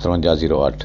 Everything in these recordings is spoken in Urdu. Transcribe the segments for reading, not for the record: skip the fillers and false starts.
5308,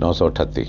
938।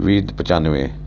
2095,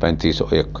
3501।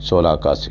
1681,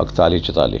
4144।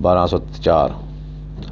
1204।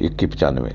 2195।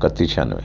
3196।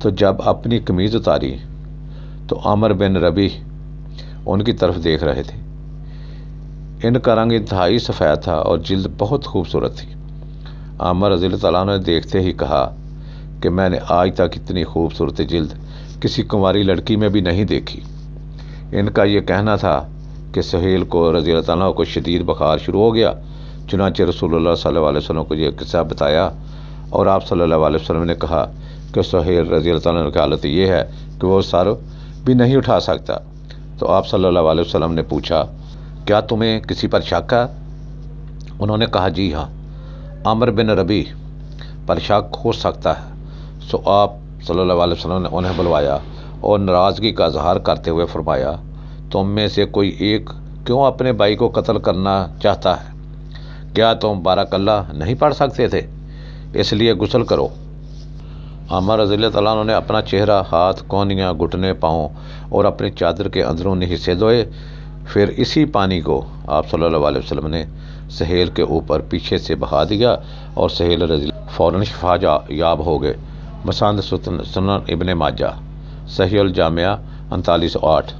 تو جب اپنی قمیض اتاری تو عامر بن ربی ان کی طرف دیکھ رہے تھے۔ ان کا رنگ انتہائی سفید تھا اور جلد بہت خوبصورت تھی۔ عامر رضی اللہ تعالیٰ نے دیکھتے ہی کہا کہ میں نے آج تک اتنی خوبصورت جلد کسی کنواری لڑکی میں بھی نہیں دیکھی۔ ان کا یہ کہنا تھا کہ سہیل کو رضی اللہ تعالیٰ کو شدید بخار شروع ہو گیا، چنانچہ رسول اللہ صلی اللہ علیہ وسلم کو یہ قصہ بتایا اور آپ صلی اللہ علیہ وسلم نے کہا کہ سہیل رضی اللہ تعالیٰ کی حالت یہ ہے کہ وہ سر بھی نہیں اٹھا سکتا۔ تو آپ صلی اللہ علیہ وسلم نے پوچھا کیا تمہیں کسی پر شک ہے؟ انہوں نے کہا جی ہاں، عامر بن ربی پر شک ہو سکتا ہے۔ سو آپ صلی اللہ علیہ وسلم نے انہیں بلوایا اور ناراضگی کا اظہار کرتے ہوئے فرمایا تم میں سے کوئی ایک کیوں اپنے بھائی کو قتل کرنا چاہتا ہے؟ کیا تم بارک اللہ نہیں پڑھ سکتے تھے؟ اس لیے غسل کرو۔ عامر رضی اللہ تعالیٰ عنہ نے اپنا چہرہ، ہاتھ، کونیاں، گھٹنے، پاؤں اور اپنی چادر کے اندرونی حصے دھوئے۔ پھر اسی پانی کو آپ صلی اللہ علیہ وسلم نے سہیل کے اوپر پیچھے سے بہا دیا اور سہیل رضی اللہ فوراً شفا یاب ہو گئے۔ مسند سنن ابن ماجہ، صحیح الجامعہ 3908۔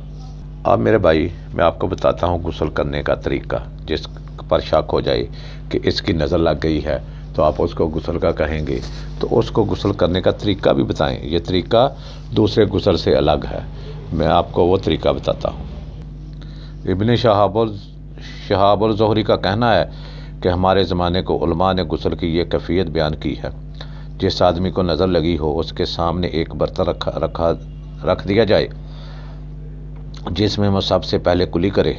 اب میرے بھائی میں آپ کو بتاتا ہوں غسل کرنے کا طریقہ۔ جس پر شک ہو جائے کہ اس کی نظر لگ گئی ہے تو آپ اس کو غسل کا کہیں گے تو اس کو غسل کرنے کا طریقہ بھی بتائیں۔ یہ طریقہ دوسرے غسل سے الگ ہے، میں آپ کو وہ طریقہ بتاتا ہوں۔ ابن شہاب الزہری کا کہنا ہے کہ ہمارے زمانے کو علماء نے غسل کی یہ کیفیت بیان کی ہے۔ جس آدمی کو نظر لگی ہو اس کے سامنے ایک برتن رکھ دیا جائے جس میں وہ سب سے پہلے کلی کرے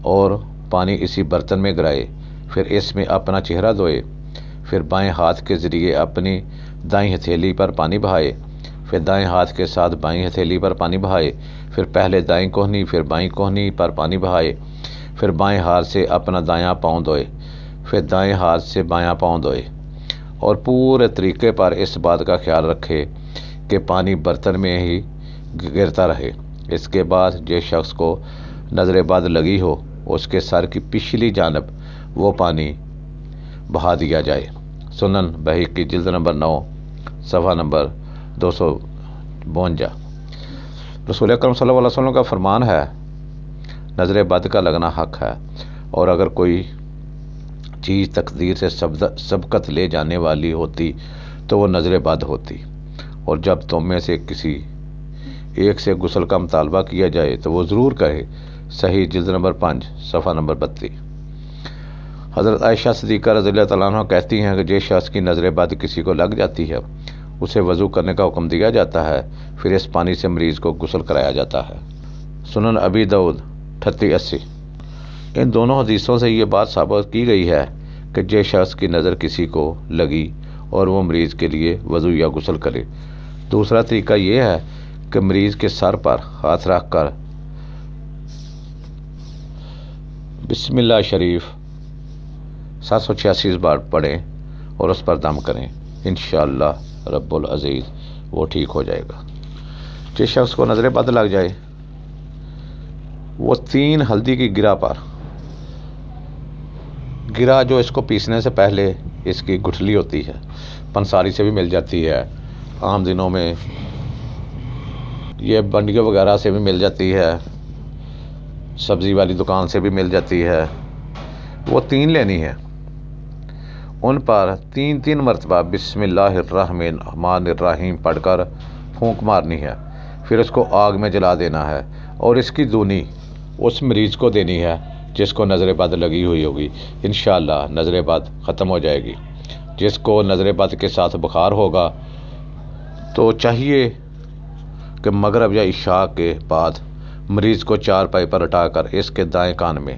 اور پانی اسی برتن میں گرائے، پھر اس میں اپنا چہرہ دھوئے، پھر بائیں ہاتھ کے ذریعے اپنی دائیں ہتھیلی پر پانی بہائے، پھر دائیں ہاتھ کے ساتھ بائیں ہتھیلی پر پانی بہائے، پھر پہلے دائیں کوہنی پھر بائیں کوہنی پر پانی بہائے، پھر بائیں ہاتھ سے اپنا دایاں پاؤں دھوئے، پھر دائیں ہاتھ سے بایاں پاؤں دھوئے اور پورے طریقے پر اس بات کا خیال رکھے کہ پانی برتن میں ہی گرتا رہے۔ اس کے بعد جس شخص کو نظر بد لگی ہو اس کے سر کی پچھلی جانب وہ پانی بہا دیا جائے۔ سنن بہقی جلد نمبر 9 صفحہ نمبر 252۔ رسول اکرم صلی اللہ علیہ وسلم کا فرمان ہے نظر بد کا لگنا حق ہے، اور اگر کوئی چیز تقدیر سے سبقت لے جانے والی ہوتی تو وہ نظر بد ہوتی، اور جب تم میں سے کسی ایک سے غسل کا مطالبہ کیا جائے تو وہ ضرور کرے۔ صحیح جلد نمبر 5 صفحہ نمبر 32۔ حضرت عائشہ صدیقہ رضی اللہ تعالیٰ عنہ کہتی ہیں کہ جس شخص کی نظر بد کسی کو لگ جاتی ہے اسے وضو کرنے کا حکم دیا جاتا ہے، پھر اس پانی سے مریض کو غسل کرایا جاتا ہے۔ سنن ابی داؤد 3880۔ ان دونوں حدیثوں سے یہ بات ثابت کی گئی ہے کہ جس شخص کی نظر کسی کو لگی اور وہ مریض کے لیے وضو یا غسل کرے۔ دوسرا طریقہ یہ ہے کہ مریض کے سر پر ہاتھ رکھ کر بسم اللہ شریف 786 بار پڑھیں اور اس پر دم کریں، انشاءاللہ رب العزیز وہ ٹھیک ہو جائے گا۔ جس شخص کو نظر بد لگ جائے وہ 3 ہلدی کی گرا جو اس کو پیسنے سے پہلے اس کی گٹھلی ہوتی ہے، پنساری سے بھی مل جاتی ہے، عام دنوں میں یہ بنڈیوں وغیرہ سے بھی مل جاتی ہے، سبزی والی دکان سے بھی مل جاتی ہے، وہ 3 لینی ہے۔ ان پر 3 مرتبہ بسم اللہ الرحمن الرحیم پڑھ کر پھونک مارنی ہے، پھر اس کو آگ میں جلا دینا ہے اور اس کی دونی اس مریض کو دینی ہے جس کو نظر بد لگی ہوئی ہوگی، انشاءاللہ نظر بد ختم ہو جائے گی۔ جس کو نظر بد کے ساتھ بخار ہوگا تو چاہیے کہ مغرب یا عشاء کے بعد مریض کو چارپائی پر اٹھا کر اس کے دائیں کان میں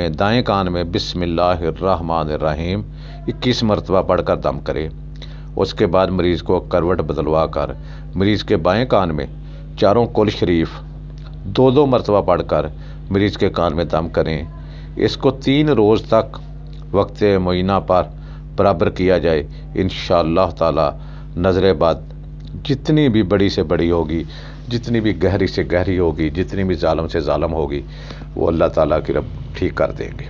دائیں کان میں بسم اللہ الرحمن الرحیم 21 مرتبہ پڑھ کر دم کرے۔ اس کے بعد مریض کو کروٹ بدلوا کر مریض کے بائیں کان میں چاروں کل شریف 2 مرتبہ پڑھ کر مریض کے کان میں دم کریں۔ اس کو 3 روز تک وقت معینہ پر برابر کیا جائے، انشاءاللہ تعالی نظر بد جتنی بھی بڑی سے بڑی ہوگی، جتنی بھی گہری سے گہری ہوگی، جتنی بھی ظالم سے ظالم ہوگی، وہ اللہ تعالیٰ کی رب ٹھیک کر دیں گے۔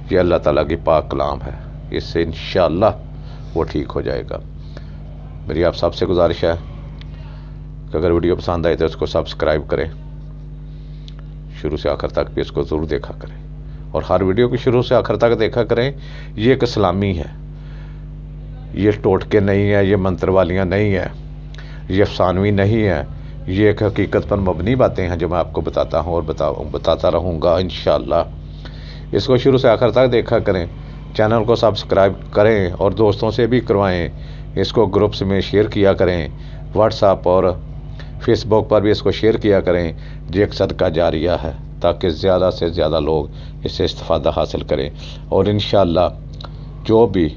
یہ اللہ تعالیٰ کی پاک کلام ہے، اس سے انشاءاللہ وہ ٹھیک ہو جائے گا۔ میری آپ سب سے گزارش ہے کہ اگر ویڈیو پسند آئے تو اس کو سبسکرائب کریں، شروع سے آخر تک بھی اس کو ضرور دیکھا کریں، اور ہر ویڈیو کو شروع سے آخر تک دیکھا کریں۔ یہ ایک اسلامی ہے، یہ ٹوٹکے نہیں ہے، یہ منتر والیاں نہیں ہے، یہ افسانوی نہیں ہے، یہ ایک حقیقت پر مبنی باتیں ہیں جو میں آپ کو بتاتا ہوں اور بتاتا رہوں گا انشاءاللہ۔ اس کو شروع سے آخر تک دیکھا کریں، چینل کو سبسکرائب کریں اور دوستوں سے بھی کروائیں، اس کو گروپس میں شیئر کیا کریں، واٹس ایپ اور فیس بک پر بھی اس کو شیئر کیا کریں۔ یہ ایک صدقہ جاریہ ہے تاکہ زیادہ سے زیادہ لوگ اس سے استفادہ حاصل کریں، اور انشاءاللہ جو بھی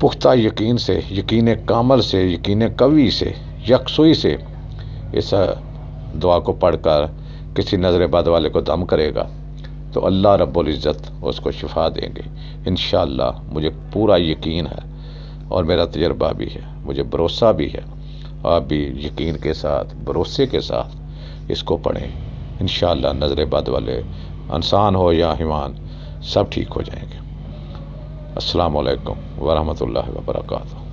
پختہ یقین سے، یقین کامل سے، یقین قوی سے، یکسوئی سے اس دعا کو پڑھ کر کسی نظر بد والے کو دم کرے گا تو اللہ رب العزت اس کو شفا دیں گے انشاءاللہ۔ مجھے پورا یقین ہے اور میرا تجربہ بھی ہے، مجھے بھروسہ بھی ہے۔ آپ بھی یقین کے ساتھ، بھروسے کے ساتھ اس کو پڑھیں، انشاءاللہ نظر بد والے انسان ہو یا حیوان سب ٹھیک ہو جائیں گے۔ السلام علیکم ورحمۃ اللہ وبرکاتہ۔